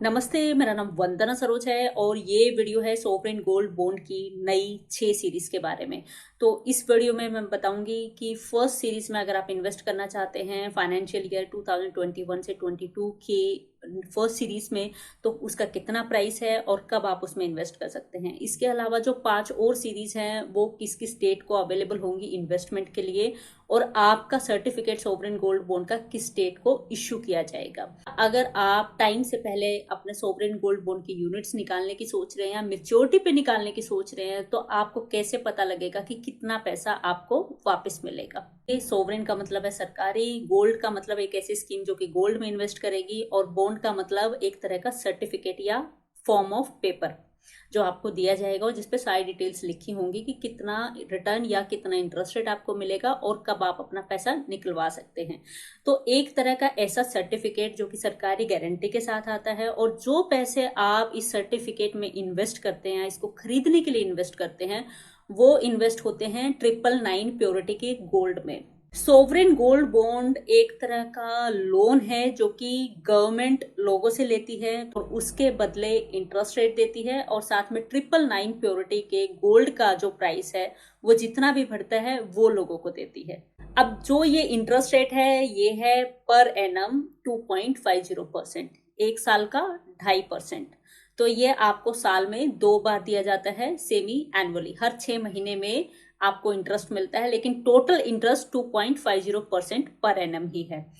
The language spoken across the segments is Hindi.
नमस्ते, मेरा नाम वंदना सरोज है और ये वीडियो है सोवरेन गोल्ड बॉन्ड की नई 6 सीरीज के बारे में। तो इस वीडियो में मैं बताऊंगी कि फर्स्ट सीरीज में अगर आप इन्वेस्ट करना चाहते हैं फाइनेंशियल ईयर 2021 से 22 की फर्स्ट सीरीज में, तो उसका कितना प्राइस है और कब आप उसमें इन्वेस्ट कर सकते हैं। इसके अलावा जो 5 और सीरीज हैं वो किस किस डेट को अवेलेबल होंगी इन्वेस्टमेंट के लिए, और आपका सर्टिफिकेट सोवरेन गोल्ड बॉन्ड का किस डेट को इश्यू किया जाएगा। अगर आप टाइम से पहले अपने सोवरेन गोल्ड बॉन्ड की यूनिट्स निकालने की सोच रहे हैं या मेच्योरिटी पे निकालने की सोच रहे हैं, तो आपको कैसे पता लगेगा कि कितना पैसा आपको वापस मिलेगा। ये सोवरेन का मतलब है सरकारी, गोल्ड का मतलब एक ऐसी स्कीम जो कि गोल्ड में इन्वेस्ट करेगी, और बॉन्ड का मतलब एक तरह का सर्टिफिकेट या फॉर्म ऑफ पेपर जो आपको दिया जाएगा और जिसपे सारी डिटेल्स लिखी होंगी कि कितना रिटर्न या कितना इंटरेस्ट रेट आपको मिलेगा और कब आप अपना पैसा निकलवा सकते हैं। तो एक तरह का ऐसा सर्टिफिकेट जो कि सरकारी गारंटी के साथ आता है, और जो पैसे आप इस सर्टिफिकेट में इन्वेस्ट करते हैं, इसको खरीदने के लिए इन्वेस्ट करते हैं, वो इन्वेस्ट होते हैं 999 प्योरिटी के गोल्ड में। सोवरेन गोल्ड बॉन्ड एक तरह का लोन है जो कि गवर्नमेंट लोगों से लेती है और उसके बदले इंटरेस्ट रेट देती है, और साथ में 999 प्योरिटी के गोल्ड का जो प्राइस है वो जितना भी बढ़ता है वो लोगों को देती है। अब जो ये इंटरेस्ट रेट है ये है पर एनम 2.50%, एक साल का 2.5%। तो ये आपको साल में 2 बार दिया जाता है, सेमी एनुअली, हर 6 महीने में आपको इंटरेस्ट मिलता है, लेकिन टोटल इंटरेस्ट 2.50% पर एनम ही है।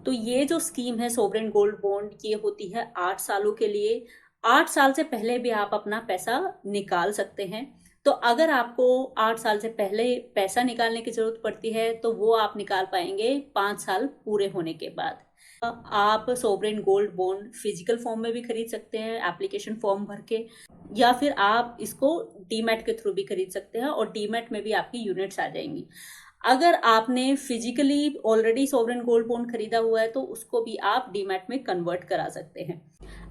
तो ये जो स्कीम है सोवरेन गोल्ड बॉन्ड की होती है 8 सालों के लिए। 8 साल से पहले भी आप अपना पैसा निकाल सकते हैं। तो अगर आपको 8 साल से पहले पैसा निकालने की जरूरत पड़ती है तो वो आप निकाल पाएंगे 5 साल पूरे होने के बाद। आप sovereign gold bond physical form में भी खरीद सकते हैं एप्लीकेशन फॉर्म भर के, या फिर आप इसको डीमैट के थ्रू भी खरीद सकते हैं और डीमैट में भी आपकी यूनिट्स आ जाएंगी। अगर आपने physically already sovereign gold bond खरीदा हुआ है तो उसको भी आप डीमैट में कन्वर्ट करा सकते हैं।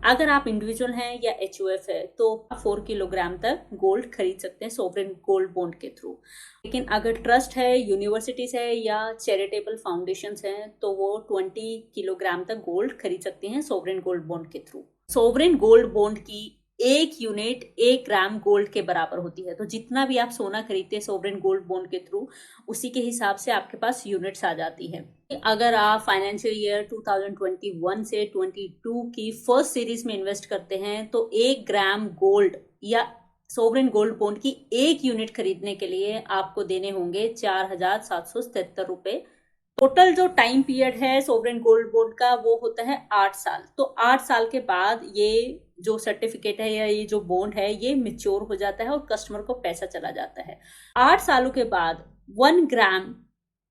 अगर आप इंडिविजुअल हैं या एचयूएफ है तो 4 किलोग्राम तक गोल्ड खरीद सकते हैं सोवरेन गोल्ड बॉन्ड के थ्रू। लेकिन अगर ट्रस्ट है, यूनिवर्सिटीज है या चैरिटेबल फाउंडेशंस हैं तो वो 20 किलोग्राम तक गोल्ड खरीद सकते हैं सोवरेन गोल्ड बॉन्ड के थ्रू। सोवरेन गोल्ड बॉन्ड की एक यूनिट 1 ग्राम गोल्ड के बराबर होती है। तो जितना भी आप सोना खरीदते हैं सोवरेन गोल्ड बॉन्ड के थ्रू, उसी के हिसाब से आपके पास यूनिट्स आ जाती है। अगर आप फाइनेंशियल ईयर 2021 से 22 की फर्स्ट सीरीज में इन्वेस्ट करते हैं तो 1 ग्राम गोल्ड या सोवरेन गोल्ड बॉन्ड की एक यूनिट खरीदने के लिए आपको देने होंगे 4,777 रुपए। टोटल जो टाइम पीरियड है सोवरेन गोल्ड बॉन्ड का वो होता है 8 साल। तो 8 साल के बाद ये जो सर्टिफिकेट है या ये जो बॉन्ड है ये मेच्योर हो जाता है और कस्टमर को पैसा चला जाता है। 8 सालों के बाद 1 ग्राम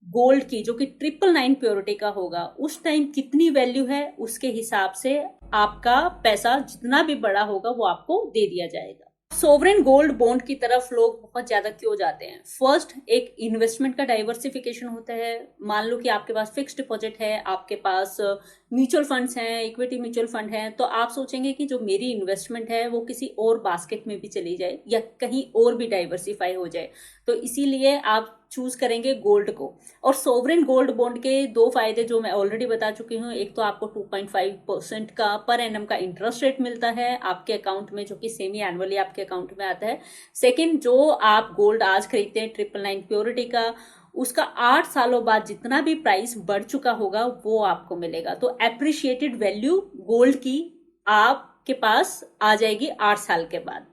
गोल्ड की जो कि 999 प्योरिटी का होगा, उस टाइम कितनी वैल्यू है उसके हिसाब से आपका पैसा जितना भी बड़ा होगा वो आपको दे दिया जाएगा। सोवरेन गोल्ड बॉन्ड की तरफ लोग बहुत ज्यादा क्यों जाते हैं? फर्स्ट, एक इन्वेस्टमेंट का डाइवर्सिफिकेशन होता है। मान लो कि आपके पास फिक्स डिपॉजिट है, आपके पास म्यूचुअल फंड्स हैं, इक्विटी म्यूचुअल फंड है, तो आप सोचेंगे कि जो मेरी इन्वेस्टमेंट है वो किसी और बास्केट में भी चली जाए या कहीं और भी डाइवर्सिफाई हो जाए, तो इसीलिए आप चूज करेंगे गोल्ड को। और सोवरेन गोल्ड बॉन्ड के 2 फायदे जो मैं ऑलरेडी बता चुकी हूँ, एक तो आपको 2.5% का पर एनम का इंटरेस्ट रेट मिलता है आपके अकाउंट में, जो कि सेमी एनुअली आपके अकाउंट में आता है। सेकेंड, जो आप गोल्ड आज खरीदते हैं 999 प्योरिटी का, उसका 8 सालों बाद जितना भी प्राइस बढ़ चुका होगा वो आपको मिलेगा। तो एप्रिशिएटेड वैल्यू गोल्ड की आपके पास आ जाएगी 8 साल के बाद।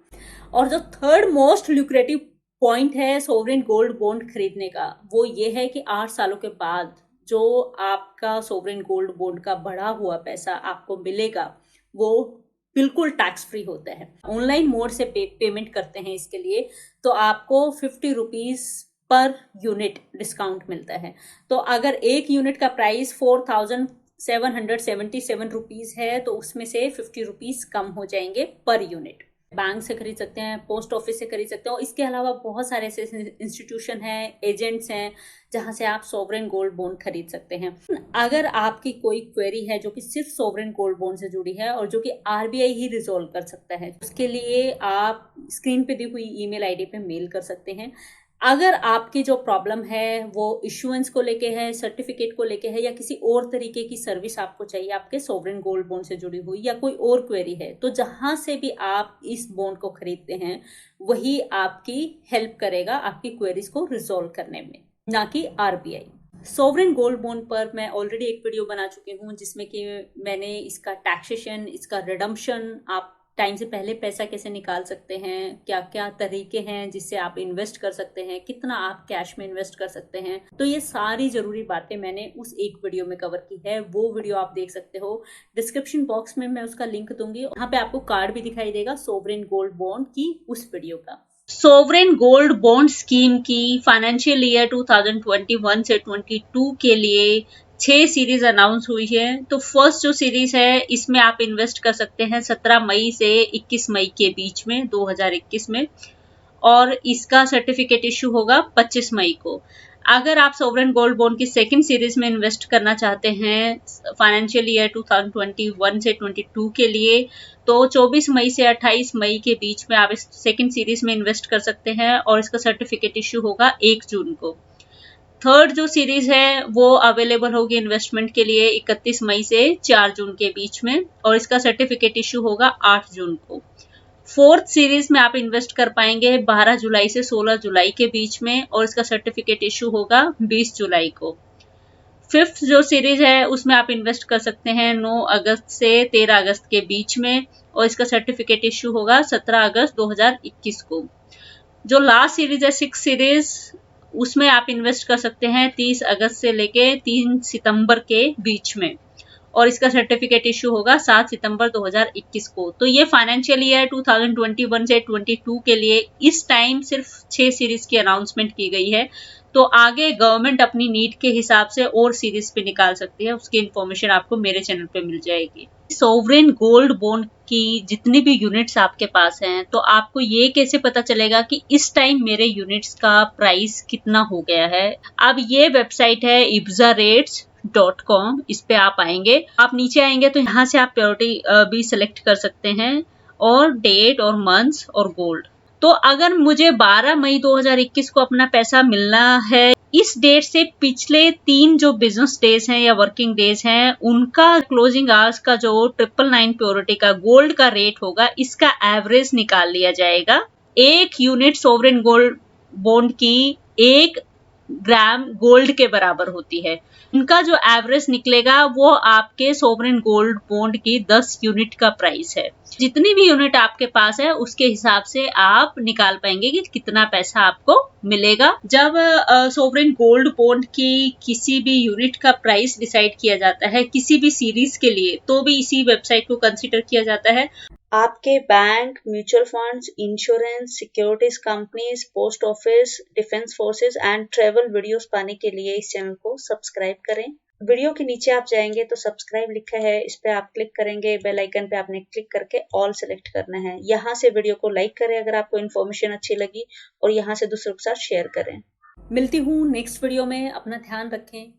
और जो थर्ड मोस्ट ल्यूक्रेटिव पॉइंट है सोवरेन गोल्ड बॉन्ड खरीदने का, वो ये है कि 8 सालों के बाद जो आपका सोवरेन गोल्ड बॉन्ड का बढ़ा हुआ पैसा आपको मिलेगा वो बिल्कुल टैक्स फ्री होता है। ऑनलाइन मोड से पेमेंट करते हैं इसके लिए तो आपको 50 रुपीज पर यूनिट डिस्काउंट मिलता है। तो अगर एक यूनिट का प्राइस 4,777 रुपीज है तो उसमें से 50 रुपीज कम हो जाएंगे पर यूनिट। बैंक से खरीद सकते हैं, पोस्ट ऑफिस से खरीद सकते हैं, और इसके अलावा बहुत सारे ऐसे इंस्टीट्यूशन हैं, एजेंट्स हैं, जहां से आप सोवरेन गोल्ड बॉन्ड खरीद सकते हैं। अगर आपकी कोई क्वेरी है जो कि सिर्फ सोवरेन गोल्ड बॉन्ड से जुड़ी है और जो कि आरबीआई ही रिजोल्व कर सकता है, उसके लिए आप स्क्रीन पे दी हुई ईमेल आईडी पे मेल कर सकते हैं। अगर आपकी जो प्रॉब्लम है वो इश्यूएंस को लेके है, सर्टिफिकेट को लेके है, या किसी और तरीके की सर्विस आपको चाहिए आपके सोवरेन गोल्ड बॉन्ड से जुड़ी हुई, या कोई और क्वेरी है, तो जहां से भी आप इस बॉन्ड को खरीदते हैं वही आपकी हेल्प करेगा आपकी क्वेरीज को रिजॉल्व करने में, ना कि आरबीआई। सोवरेन गोल्ड बॉन्ड पर मैं ऑलरेडी एक वीडियो बना चुकी हूँ जिसमें कि मैंने इसका टैक्सेशन, इसका रिडम्पशन, आप टाइम से पहले पैसा कैसे निकाल सकते हैं, क्या क्या तरीके हैं जिससे आप इन्वेस्ट कर सकते हैं, कितना आप कैश में इन्वेस्ट कर सकते हैं, तो ये सारी जरूरी बातें मैंने उस एक वीडियो में कवर की है। वो वीडियो आप देख सकते हो, डिस्क्रिप्शन बॉक्स में मैं उसका लिंक दूंगी। वहां पे आपको कार्ड भी दिखाई देगा सोवरेन गोल्ड बॉन्ड की उस वीडियो का। सोवरेन गोल्ड बॉन्ड स्कीम की फाइनेंशियल ईयर 2021 से 22 के लिए 6 सीरीज अनाउंस हुई है। तो फर्स्ट जो सीरीज है इसमें आप इन्वेस्ट कर सकते हैं 17 मई से 21 मई के बीच में 2021 में, और इसका सर्टिफिकेट इशू होगा 25 मई को। अगर आप सोवरेन गोल्ड बॉन्ड की सेकंड सीरीज में इन्वेस्ट करना चाहते हैं फाइनेंशियल ईयर 2021 से 22 के लिए, तो 24 मई से 28 मई के बीच में आप इस सेकंड सीरीज में इन्वेस्ट कर सकते हैं, और इसका सर्टिफिकेट इशू होगा 1 जून को। थर्ड जो सीरीज है वो अवेलेबल होगी इन्वेस्टमेंट के लिए 31 मई से 4 जून के बीच में, और इसका सर्टिफिकेट इशू होगा 8 जून को। फोर्थ सीरीज में आप इन्वेस्ट कर पाएंगे 12 जुलाई से 16 जुलाई के बीच में, और इसका सर्टिफिकेट इशू होगा 20 जुलाई को। फिफ्थ जो सीरीज है उसमें आप इन्वेस्ट कर सकते हैं 9 अगस्त से 13 अगस्त के बीच में, और इसका सर्टिफिकेट इशू होगा 17 अगस्त 2021 को। जो लास्ट सीरीज है सिक्स सीरीज, उसमें आप इन्वेस्ट कर सकते हैं 30 अगस्त से लेके 3 सितंबर के बीच में, और इसका सर्टिफिकेट इशू होगा 7 सितंबर 2021 को। तो ये फाइनेंशियल ईयर 2021 से 22 के लिए इस टाइम सिर्फ 6 सीरीज की अनाउंसमेंट की गई है। तो आगे गवर्नमेंट अपनी नीड के हिसाब से और सीरीज पे निकाल सकती है, उसकी इन्फॉर्मेशन आपको मेरे चैनल पे मिल जाएगी। सोवरेन गोल्ड बॉन्ड की जितनी भी यूनिट्स आपके पास हैं, तो आपको ये कैसे पता चलेगा कि इस टाइम मेरे यूनिट्स का प्राइस कितना हो गया है। अब ये वेबसाइट है ibzarates.com, इस पे आप आएंगे, आप नीचे आएंगे तो यहाँ से आप प्योरिटी भी सिलेक्ट कर सकते हैं, और डेट और मंथ्स और गोल्ड। तो अगर मुझे 12 मई 2021 को अपना पैसा मिलना है, इस डेट से पिछले 3 जो बिजनेस डेज हैं या वर्किंग डेज हैं, उनका क्लोजिंग आवर्स का जो 999 प्योरिटी का गोल्ड का रेट होगा, इसका एवरेज निकाल लिया जाएगा। 1 यूनिट सोवरेन गोल्ड बॉन्ड की 1 ग्राम गोल्ड के बराबर होती है। इनका जो एवरेज निकलेगा वो आपके सोवरेन गोल्ड बॉन्ड की 10 यूनिट का प्राइस है। जितनी भी यूनिट आपके पास है उसके हिसाब से आप निकाल पाएंगे कि कितना पैसा आपको मिलेगा। जब सोवरेन गोल्ड बॉन्ड की किसी भी यूनिट का प्राइस डिसाइड किया जाता है किसी भी सीरीज के लिए, तो भी इसी वेबसाइट को कंसिडर किया जाता है। आपके bank, mutual funds, insurance, securities companies, post office, defence forces and travel videos पाने के लिए इस चैनल को सब्सक्राइब करें। वीडियो के नीचे आप जाएंगे तो सब्सक्राइब लिखा है, इस पे आप क्लिक करेंगे, बेल आइकन पे आपने क्लिक करके ऑल सेलेक्ट करना है। यहाँ से वीडियो को लाइक करें अगर आपको इन्फॉर्मेशन अच्छी लगी, और यहाँ से दूसरों के साथ शेयर करें। मिलती हूँ नेक्स्ट वीडियो में, अपना ध्यान रखें।